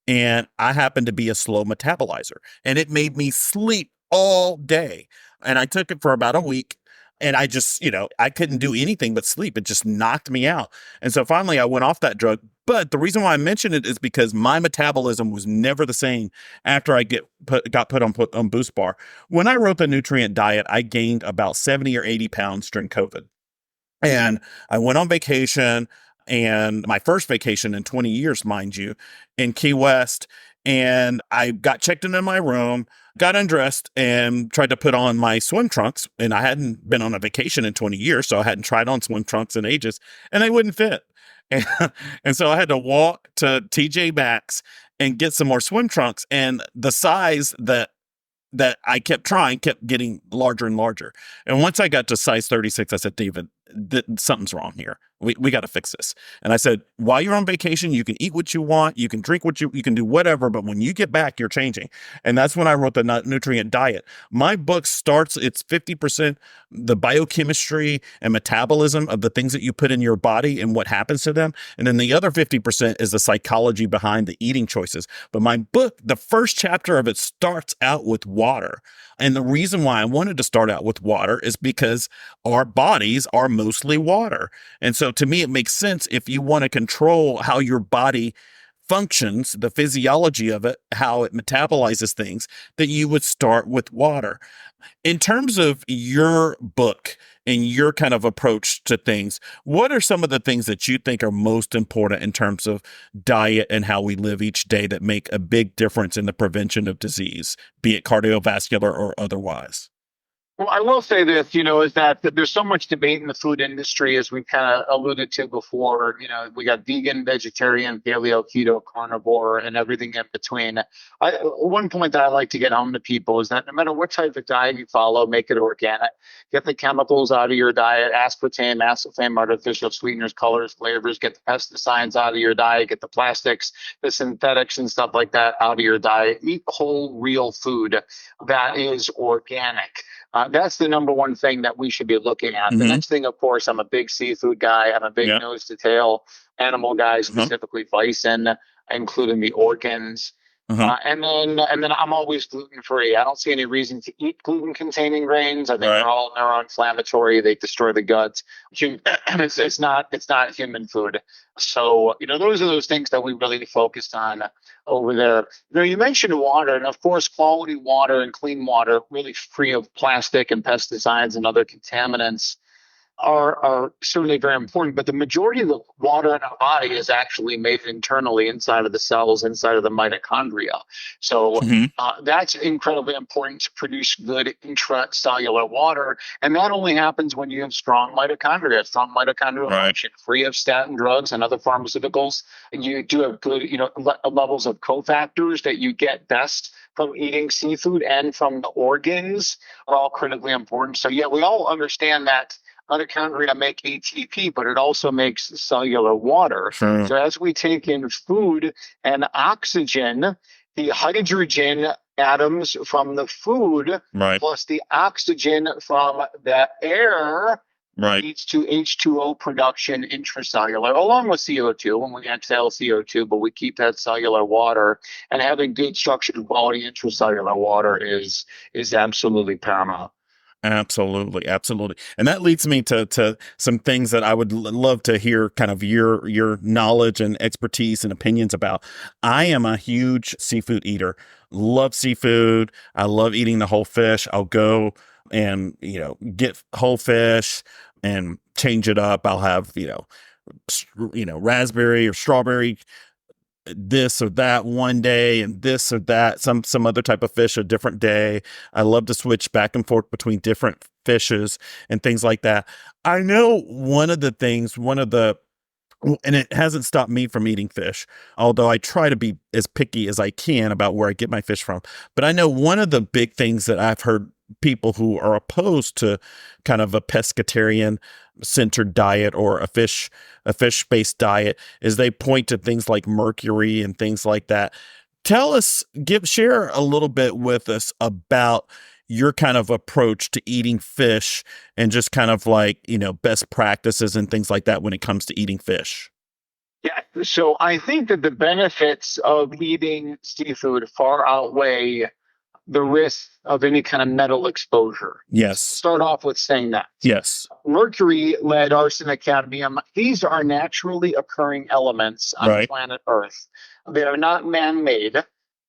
And I happened to be a slow metabolizer, and it made me sleep all day. And I took it for about a week. And I just, I couldn't do anything but sleep. It just knocked me out. And so finally I went off that drug. But the reason why I mention it is because my metabolism was never the same after I got put on Boost Bar. When I wrote The Nutrient Diet, I gained about 70 or 80 pounds during COVID. And I went on vacation and my first vacation in 20 years, mind you, in Key West. And I got checked into my room, got undressed, and tried to put on my swim trunks. And I hadn't been on a vacation in 20 years, so I hadn't tried on swim trunks in ages, and they wouldn't fit. And, and so I had to walk to TJ Maxx and get some more swim trunks. And the size that I kept trying kept getting larger and larger. And once I got to size 36, I said, David, something's wrong here. We got to fix this. And I said, while you're on vacation, you can eat what you want, you can drink what you can do whatever, but when you get back, you're changing. And that's when I wrote the nutrient diet. My book starts, it's 50% the biochemistry and metabolism of the things that you put in your body and what happens to them. And then the other 50% is the psychology behind the eating choices. But my book, the first chapter of it starts out with water. And the reason why I wanted to start out with water is because our bodies are mostly water. And so to me, it makes sense if you want to control how your body functions, the physiology of it, how it metabolizes things, that you would start with water. In terms of your book and your kind of approach to things, what are some of the things that you think are most important in terms of diet and how we live each day that make a big difference in the prevention of disease, be it cardiovascular or otherwise? Well, I will say this, is that there's so much debate in the food industry, as we kind of alluded to before. We got vegan, vegetarian, paleo, keto, carnivore, and everything in between. One point that I like to get home to people is that no matter what type of diet you follow, make it organic. Get the chemicals out of your diet, aspartame, aspartame, artificial sweeteners, colors, flavors. Get the pesticides out of your diet. Get the plastics, the synthetics, and stuff like that out of your diet. Eat whole, real food that is organic. That's the number one thing that we should be looking at. The next thing, of course, I'm a big seafood guy. I'm a big nose to tail animal guy, specifically bison, including the organs. And then I'm always gluten free. I don't see any reason to eat gluten containing grains. I think they're all neuroinflammatory. They destroy the gut. It's not human food. So those are those things that we really focused on over there. You mentioned water, and of course, quality water and clean water, really free of plastic and pesticides and other contaminants, are certainly very important, but the majority of the water in our body is actually made internally inside of the cells, inside of the mitochondria. So that's incredibly important to produce good intracellular water. And that only happens when you have strong mitochondrial function, free of statin drugs and other pharmaceuticals. And you do have good, levels of cofactors that you get best from eating seafood and from the organs are all critically important. So yeah, we all understand that mitochondria make ATP, but it also makes cellular water. Sure. So as we take in food and oxygen, the hydrogen atoms from the food plus the oxygen from the air leads to H2O production intracellular, along with CO2 when we exhale CO2, but we keep that cellular water, and having good structured quality intracellular water is absolutely paramount. Absolutely. Absolutely. And that leads me to some things that I would love to hear kind of your knowledge and expertise and opinions about. I am a huge seafood eater, love seafood. I love eating the whole fish. I'll go and, get whole fish and change it up. I'll have, raspberry or strawberry this or that one day and this or that, some other type of fish a different day. I love to switch back and forth between different fishes and things like that. I know and it hasn't stopped me from eating fish, although I try to be as picky as I can about where I get my fish from. But I know one of the big things that I've heard people who are opposed to kind of a pescatarian centered diet or a fish-based diet is they point to things like mercury and things like that. Share a little bit with us about your kind of approach to eating fish and just kind of like, best practices and things like that when it comes to eating fish. Yeah, so I think that the benefits of eating seafood far outweigh the risk of any kind of metal exposure. Yes. Start off with saying that. Yes. Mercury, lead, arsenic, cadmium, these are naturally occurring elements on planet Earth. They are not man-made.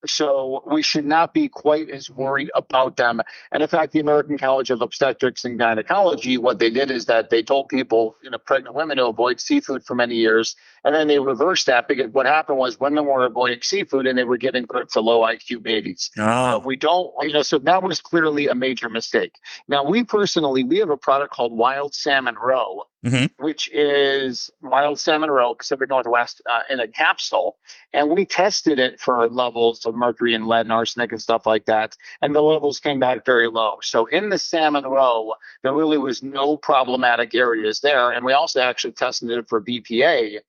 So we should not be quite as worried about them. And in fact, the American College of Obstetrics and Gynecology, what they did is that they told people, pregnant women to avoid seafood for many years. And then they reversed that because what happened was women were avoiding seafood and they were giving birth to low IQ babies. Oh. We don't, so that was clearly a major mistake. Now, we have a product called Wild Salmon Roe, Hmm. which is Wild Salmon Roe, Pacific Northwest, in a capsule. And we tested it for levels of mercury and lead and arsenic and stuff like that. And the levels came back very low. So in the salmon roe, there really was no problematic areas there. And we also actually tested it for BPA,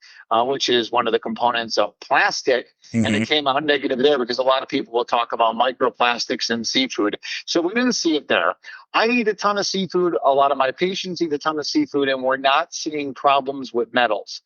which is one of the components of plastic. And Hmm. it came out negative there because a lot of people will talk about microplastics in seafood. So we didn't see it there. I eat a ton of seafood. A lot of my patients eat a ton of seafood, and we're not seeing problems with metals.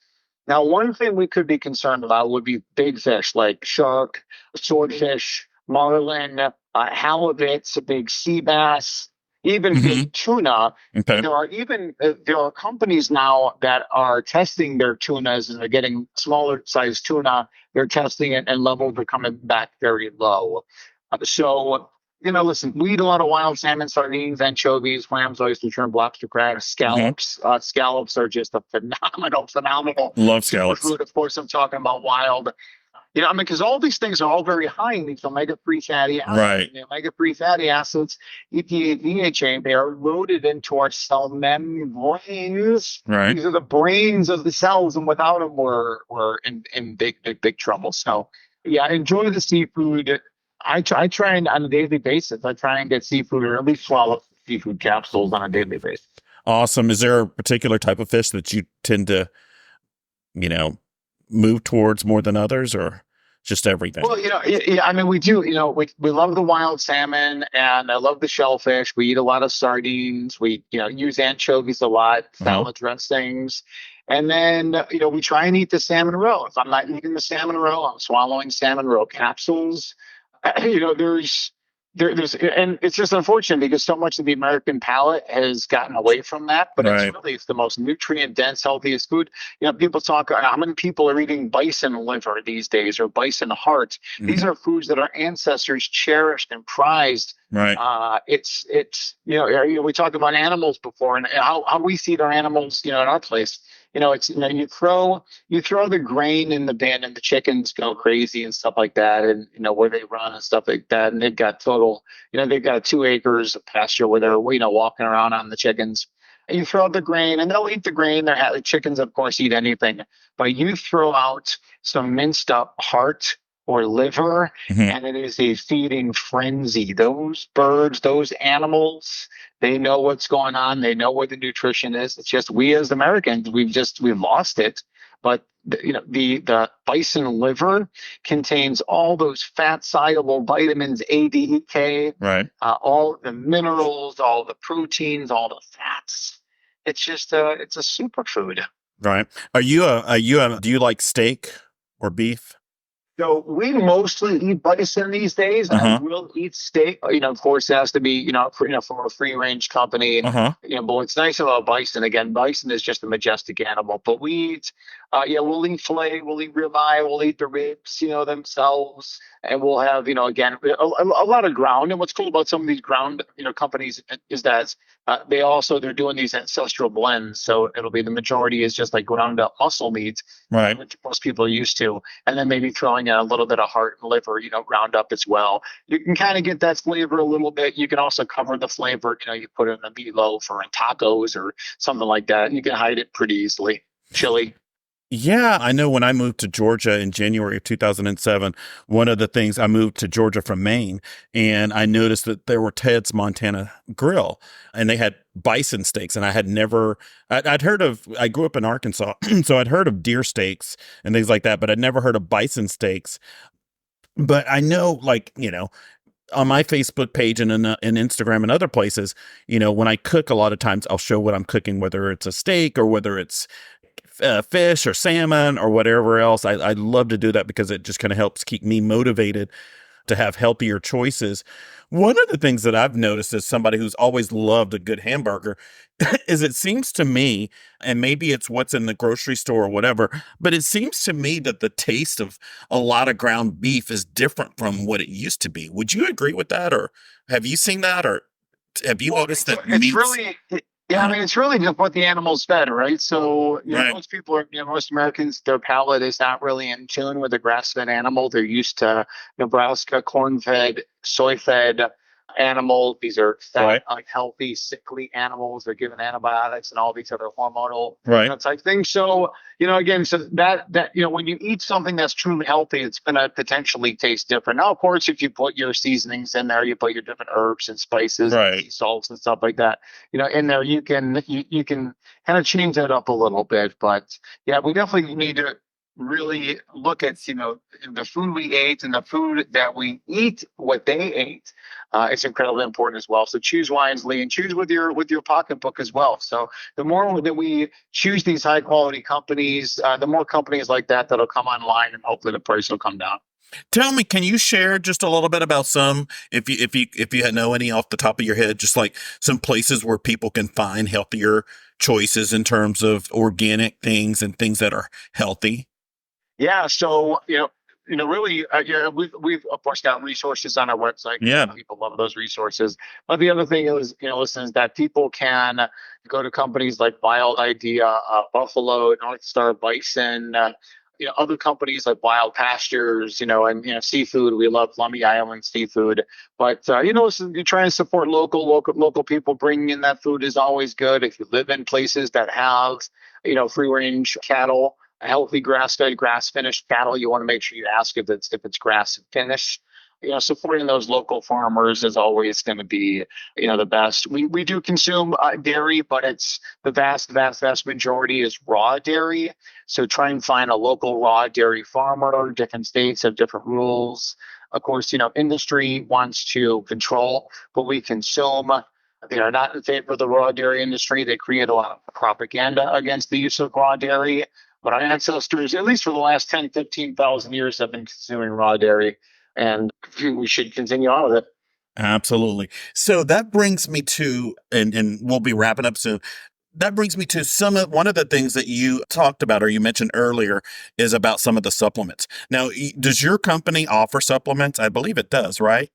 Now, one thing we could be concerned about would be big fish like shark, swordfish, marlin, halibut, big sea bass, even Hmm. big tuna. Okay. There are companies now that are testing their tunas and they're getting smaller size tuna. They're testing it and levels are coming back very low. So listen, we eat a lot of wild salmon, sardines, anchovies, clams, oyster, shrimp, lobster, crabs, Hmm. scallops. Scallops are just a phenomenal Love scallops. superfood. Of course, I'm talking about wild. Because all these things are all very high in these omega-3 fatty acids. Right. The omega-3 fatty acids, EPA, DHA, they are loaded into our cell membranes. Right. These are the brains of the cells, and without them, we're in big trouble. So, yeah, enjoy the seafood. I try and on a daily basis, I try and get seafood or at least swallow seafood capsules on a daily basis. Awesome. Is there a particular type of fish that you tend to, you know, move towards more than others, or just everything? Well, yeah, I mean, we do, we love the wild salmon and I love the shellfish. We eat a lot of sardines. We, use anchovies a lot, Uh-huh. salad dressings. And then, we try and eat the salmon roe. If I'm not eating the salmon roe, I'm swallowing salmon roe capsules. There's and it's just unfortunate because so much of the American palate has gotten away from that, but Right. it's the most nutrient dense, healthiest food. People talk how many people are eating bison liver these days or bison heart. These Hmm. are foods that our ancestors cherished and prized. Right. It's we talked about animals before and how we feed our animals, in our place. It's you throw the grain in the bin and the chickens go crazy and stuff like that, and where they run and stuff like that, and they've got they've got 2 acres of pasture where they're walking around on the chickens. And you throw out the grain and they'll eat the grain. The chickens, of course, eat anything, but you throw out some minced up heart or liver, Hmm. and it is a feeding frenzy. Those birds, those animals, they know what's going on. They know where the nutrition is. It's just we as Americans, we've lost it. But the bison liver contains all those fat soluble vitamins A, D, E, K, Right. all the minerals, all the proteins, all the fats. It's a superfood. Right. Do you like steak or beef? So we mostly eat bison these days. I Uh-huh. will eat steak. Of course, it has to be, from a free range company. Uh-huh. But what's nice about bison, again, bison is just a majestic animal. But we eat, we'll eat filet, we'll eat ribeye, we'll eat the ribs, themselves, and we'll have, again, a lot of ground. And what's cool about some of these ground, companies is that they're doing these ancestral blends. So it'll be the majority is just like ground up muscle meat, Right. which most people are used to, and then maybe throwing in a little bit of heart and liver, ground up as well. You can kind of get that flavor a little bit. You can also cover the flavor. You put it in a meatloaf or in tacos or something like that. You can hide it pretty easily. Chili. Yeah, I know when I moved to Georgia in January of 2007, one of the things I moved to Georgia from Maine, and I noticed that there were Ted's Montana Grill, and they had bison steaks. And I had never, I'd heard of, I grew up in Arkansas, so I'd heard of deer steaks and things like that, but I'd never heard of bison steaks. But I know, like, on my Facebook page and in Instagram and other places, when I cook, a lot of times I'll show what I'm cooking, whether it's a steak or whether it's fish or salmon or whatever else. I love to do that because it just kind of helps keep me motivated. to have healthier choices. One of the things that I've noticed as somebody who's always loved a good hamburger is it seems to me, and maybe it's what's in the grocery store or whatever, but it seems to me that the taste of a lot of ground beef is different from what it used to be. Would you agree with that? Or have you seen that? Or have you Well, noticed that it's meats? really, yeah, I mean, it's really just what the animal's fed, right? So, Right, most people are, most Americans, their palate is not really in tune with a grass-fed animal. They're used to Nebraska corn-fed, soy-fed animals. These are fat, right, like healthy, sickly animals. They're given antibiotics and all these other hormonal, right, type things. So, again, so that when you eat something that's truly healthy, it's going to potentially taste different. Now, of course, if you put your seasonings in there, you put your different herbs and spices and right. sea salts and stuff like that, in there, you can kind of change that up a little bit. But yeah, we definitely need to really look at the food we ate and the food that we eat, what they ate. It's incredibly important as well. So choose wisely and choose with your pocketbook as well. So the more that we choose these high quality companies, the more companies like that that'll come online, and hopefully the price will come down. Tell me, can you share just a little bit about some, if you know any off the top of your head, just like some places where people can find healthier choices in terms of organic things and things that are healthy? Yeah, so really, we've of course got resources on our website. Yeah, People love those resources. But the other thing is, listen, is that people can go to companies like Wild Idea, Buffalo, North Star Bison, other companies like Wild Pastures, and seafood. We love Lummi Island seafood. But listen, you're trying to support local people. Bringing in that food is always good. If you live in places that have free range cattle, a healthy grass-fed, grass-finished cattle, you want to make sure you ask if it's grass finished. Supporting those local farmers is always going to be, the best. We do consume dairy, but it's the vast, vast, vast majority is raw dairy. So try and find a local raw dairy farmer. Different states have different rules. Of course, industry wants to control what we consume. They are not in favor of the raw dairy industry. They create a lot of propaganda against the use of raw dairy. But our ancestors, at least for the last 10, 15,000 years, have been consuming raw dairy, and we should continue on with it. absolutely. So that brings me to, and we'll be wrapping up soon. That brings me to one of the things that you talked about or you mentioned earlier is about some of the supplements. Now, does your company offer supplements? I believe it does, right?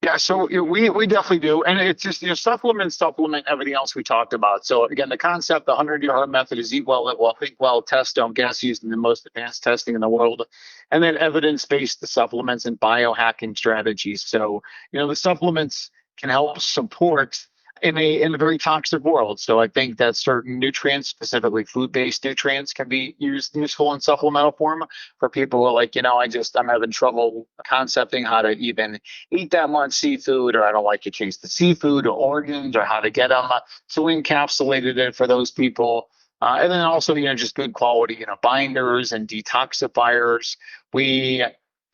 Yeah, so we definitely do, and it's just supplement everything else we talked about. So again, the concept, the 100-year method is eat well, live well, think well, test, don't guess, used in the most advanced testing in the world, and then evidence-based supplements and biohacking strategies. So the supplements can help support in a very toxic world. So I think that certain nutrients, specifically food-based nutrients, can be useful in supplemental form for people who are like, I'm having trouble concepting how to even eat that much seafood, or I don't like to chase the seafood or organs or how to get them. So we encapsulated it for those people. And then also, just good quality, binders and detoxifiers. We,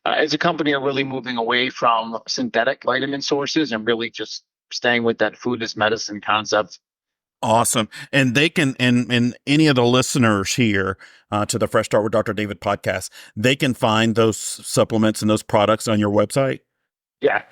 as a company, are really moving away from synthetic vitamin sources and really just staying with that food as medicine concept. Awesome. And they can, and any of the listeners here to the Fresh Start with Dr. David podcast, they can find those supplements and those products on your website. Yeah.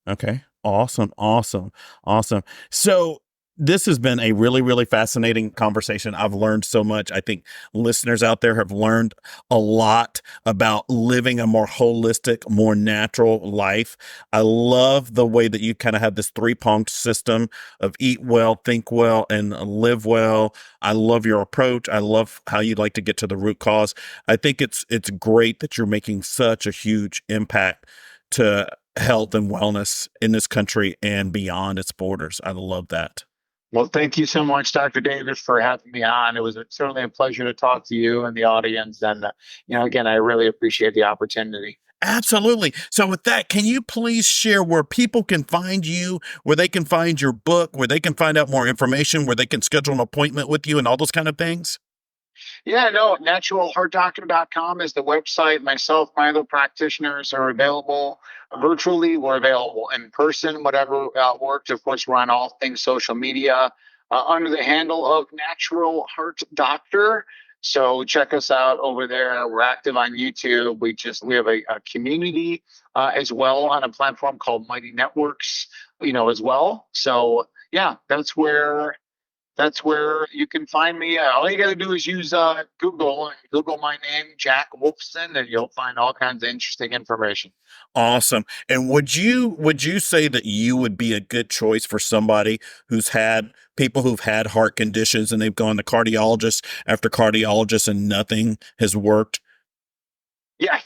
Okay. Awesome. Awesome. Awesome. So this has been a really, really fascinating conversation. I've learned so much. I think listeners out there have learned a lot about living a more holistic, more natural life. I love the way that you kind of have this three-pronged system of eat well, think well, and live well. I love your approach. I love how you like to get to the root cause. I think it's great that you're making such a huge impact to health and wellness in this country and beyond its borders. I love that. Well, thank you so much, Dr. Davis, for having me on. It was certainly a pleasure to talk to you and the audience. And, again, I really appreciate the opportunity. Absolutely. So with that, can you please share where people can find you, where they can find your book, where they can find out more information, where they can schedule an appointment with you and all those kind of things? Yeah, no, naturalheartdoctor.com is the website. Myself, my other practitioners are available virtually. We're available in person, whatever works. Of course, we're on all things social media under the handle of Natural Heart Doctor. So check us out over there. We're active on YouTube. We have a community as well on a platform called Mighty Networks, as well. So yeah, that's where you can find me. All you got to do is use Google my name, Jack Wolfson, and you'll find all kinds of interesting information. Awesome. And would you say that you would be a good choice for somebody who's had people who've had heart conditions and they've gone to cardiologist after cardiologist and nothing has worked? Yes,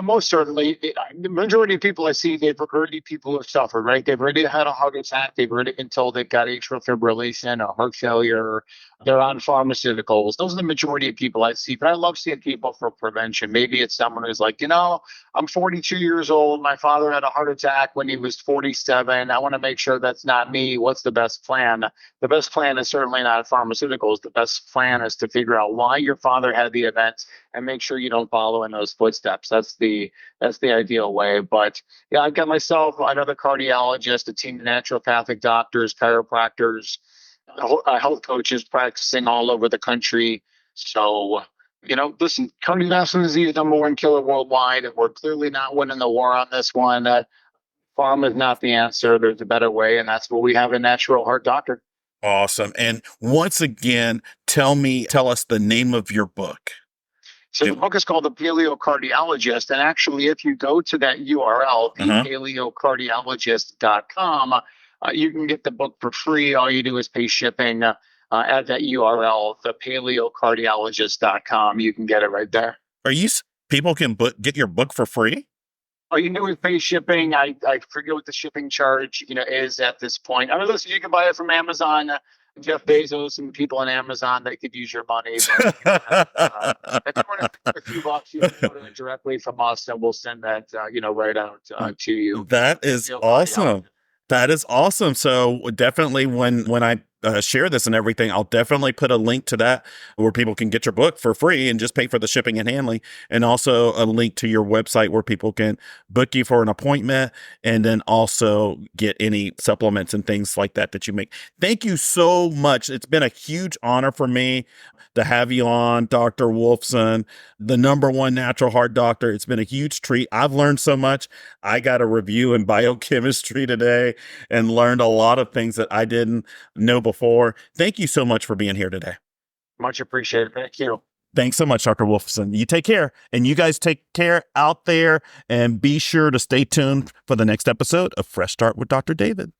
most certainly. The majority of people I see, they've already people who have suffered, right? They've already had a heart attack. They've already been told they've got atrial fibrillation or heart failure. They're on pharmaceuticals. Those are the majority of people I see. But I love seeing people for prevention. Maybe it's someone who's like, I'm 42 years old. My father had a heart attack when he was 47. I want to make sure that's not me. What's the best plan? The best plan is certainly not pharmaceuticals. The best plan is to figure out why your father had the event and make sure you don't follow in those footsteps. That's the ideal way. But yeah, I've got myself another cardiologist, a team of naturopathic doctors, chiropractors, health coaches practicing all over the country. So listen, cardiovascular disease is number one killer worldwide, and we're clearly not winning the war on this one. Pharma is not the answer. There's a better way, and that's what we have in Natural Heart Doctor. Awesome. And once again, tell us the name of your book. So the book is called The Paleocardiologist. And actually, if you go to that URL, thepaleocardiologist.com, you can get the book for free. All you do is pay shipping at that URL, thepaleocardiologist.com. You can get it right there. People can get your book for free? All you do is pay shipping. I forget what the shipping charge is at this point. I mean, listen, you can buy it from Amazon. Jeff Bezos and people on Amazon, they could use your money. But, if you want a few bucks, you can order it directly from us, and we'll send that right out to you. That is awesome. That is awesome. So definitely when I share this and everything, I'll definitely put a link to that where people can get your book for free and just pay for the shipping and handling, and also a link to your website where people can book you for an appointment and then also get any supplements and things like that you make. Thank you so much. It's been a huge honor for me to have you on, Dr. Wolfson, the number one natural heart doctor. It's been a huge treat. I've learned so much. I got a review in biochemistry today and learned a lot of things that I didn't know before. Thank you so much for being here today. Much appreciated. Thank you. Thanks so much, Dr. Wolfson. You take care, and you guys take care out there, and be sure to stay tuned for the next episode of Fresh Start with Dr. David.